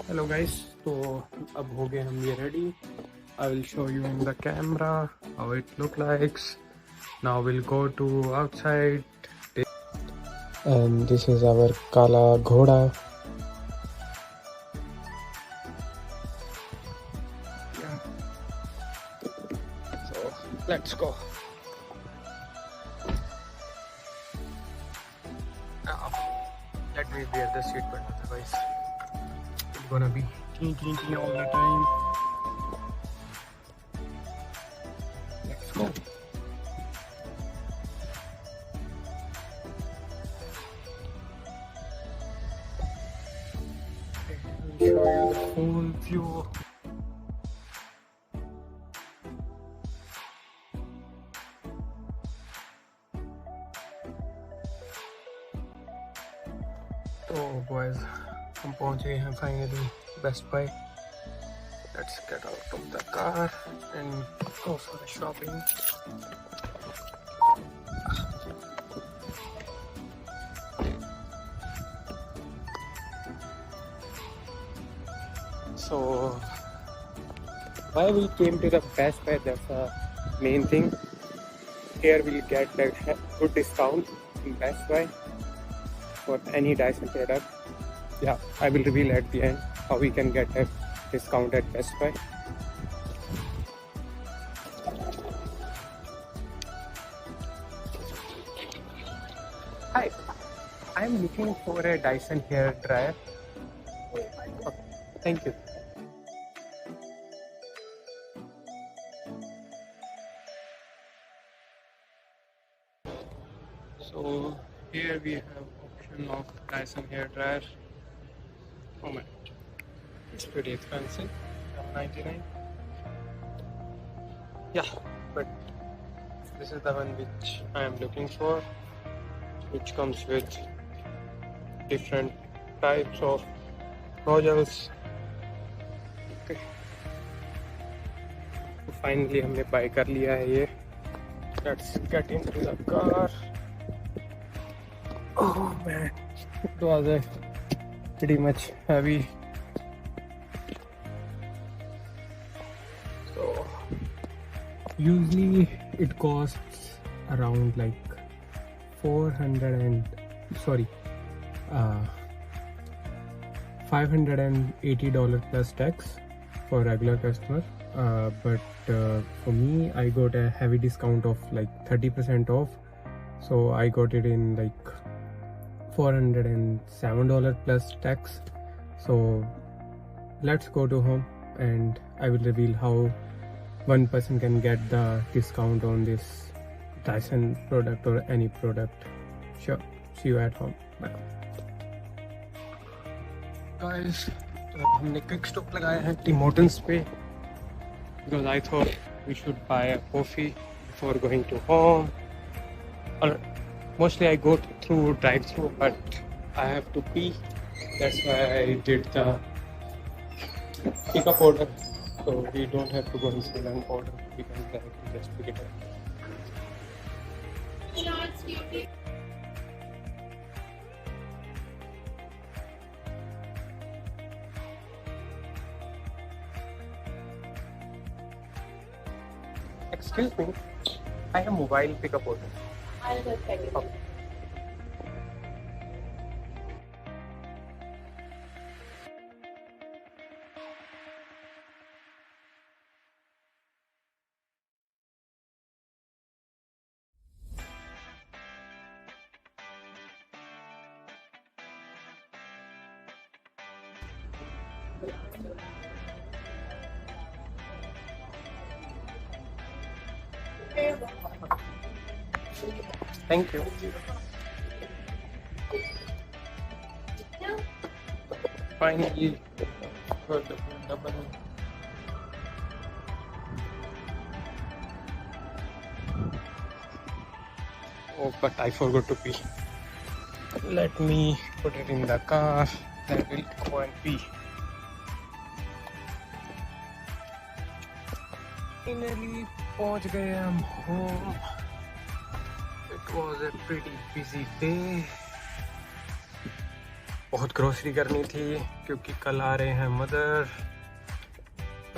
Hello guys, तो अब हो गए हम ये ready. I will show you in the camera how it look like. Now we'll go to outside. And this is our Kala Ghoda. Yeah. So let's go. Now, let me wear the seatbelt, otherwise it's gonna be teen all the time. Let's go. I'll show you the full view. तो boys, हम पहुंच गए हैं finally Best Buy. Let's get out of the car and go for the shopping. So why we came to the Best Buy, that's the main thing. Here we'll get a good discount in Best Buy for any Dyson product. Yeah, I will reveal at the end how we can get a discount at Best Buy. Hi, I'm looking for a Dyson hair dryer. Okay, thank you. So here we have option of Dyson hair dryer. Oh my, it's pretty expensive, $99. Yeah, but this is the one which I am looking for, which comes with different types of nozzles. Okay. So finally हमने buy कर लिया है ये. Let's get into the car. Oh man, it was a pretty much heavy. So usually it costs around like $580 plus tax for regular customer. But for me, I got a heavy discount of like 30% off. So I got it in like $407 plus tax. So let's go to home and I will reveal how one person can get the discount on this Dyson product or any product. Sure, see you at home. Bye. Guys, हमने quick stop लगाया है T मोर्टन्स पे because I thought we should buy a coffee before going to home. Or mostly I go through drive-through, but I have to pee. That's why I did the pick-up order. So we don't have to go inside and order. We can directly just pick it up. Excuse me, I have mobile pick-up order. I'll just take it. Okay. Thank you. Finally, got the double. Oh, but I forgot to pee. Let me put it in the car. Then we'll go and pee. Finally, पहुंच गए हम home. It was a pretty busy day. बहुत grocery करनी थी क्योंकि कल आ रहे हैं मदर,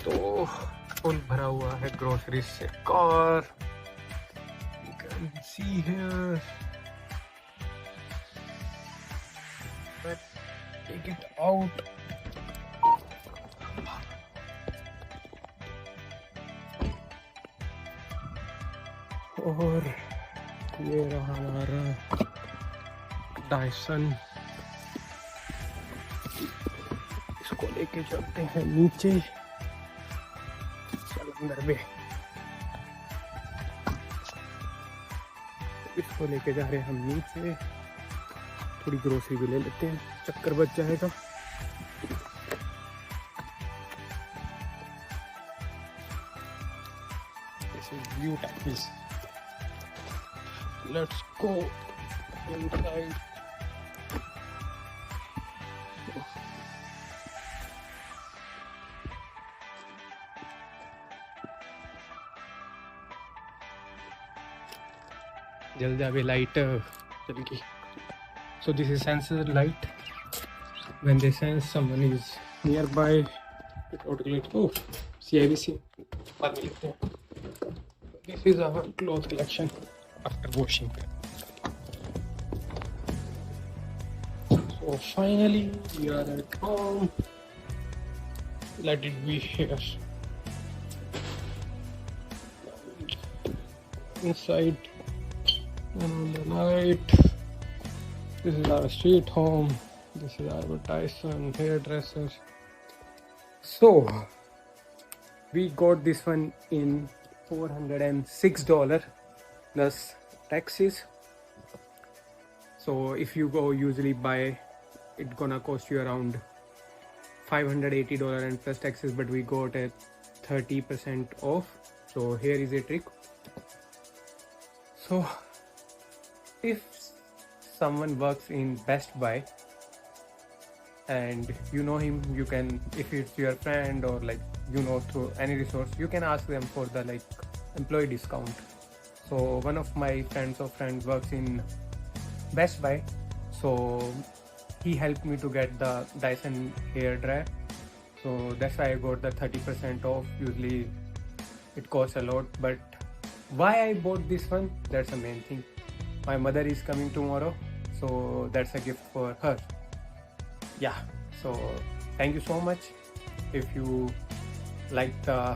तो फुल भरा हुआ है ग्रोसरी से car. You can see here. Let's take it out. और ये रहा हमारा डायसन। इसको लेके चलते हैं नीचे। चल अंदर में, इसको लेके जा रहे हैं हम नीचे। थोड़ी ग्रोसरी भी ले लेते हैं, चक्कर बच जाएगा। This is beautiful. Let's go inside. जल जावे लाइट चल गई। So this is sensor light. When they sense someone is nearby, it automatically, oh, CIBC. बाद में लिखते हैं। This is our cloth collection after washing. So finally we are at home. Let it be here. Inside and on the light. This is our street home. This is our Dyson hairdresser. So we got this one in $406 plus taxes. So if you go usually buy, it's gonna cost you around $580 and plus taxes, but we got a 30% off. So here is a trick. So if someone works in Best Buy and you know him, you can, if it's your friend or like you know through any resource, you can ask them for the like employee discount. So one of my friends works in Best Buy, so he helped me to get the Dyson hair dryer. So that's why I got the 30% off. Usually it costs a lot, but why I bought this one, that's the main thing. My mother is coming tomorrow, so that's a gift for her. Yeah, so thank you so much. If you like the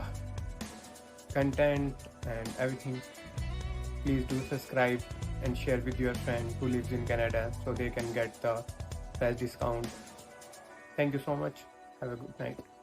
content and everything, please do subscribe and share with your friend who lives in Canada so they can get the best discount. Thank you so much. Have a good night.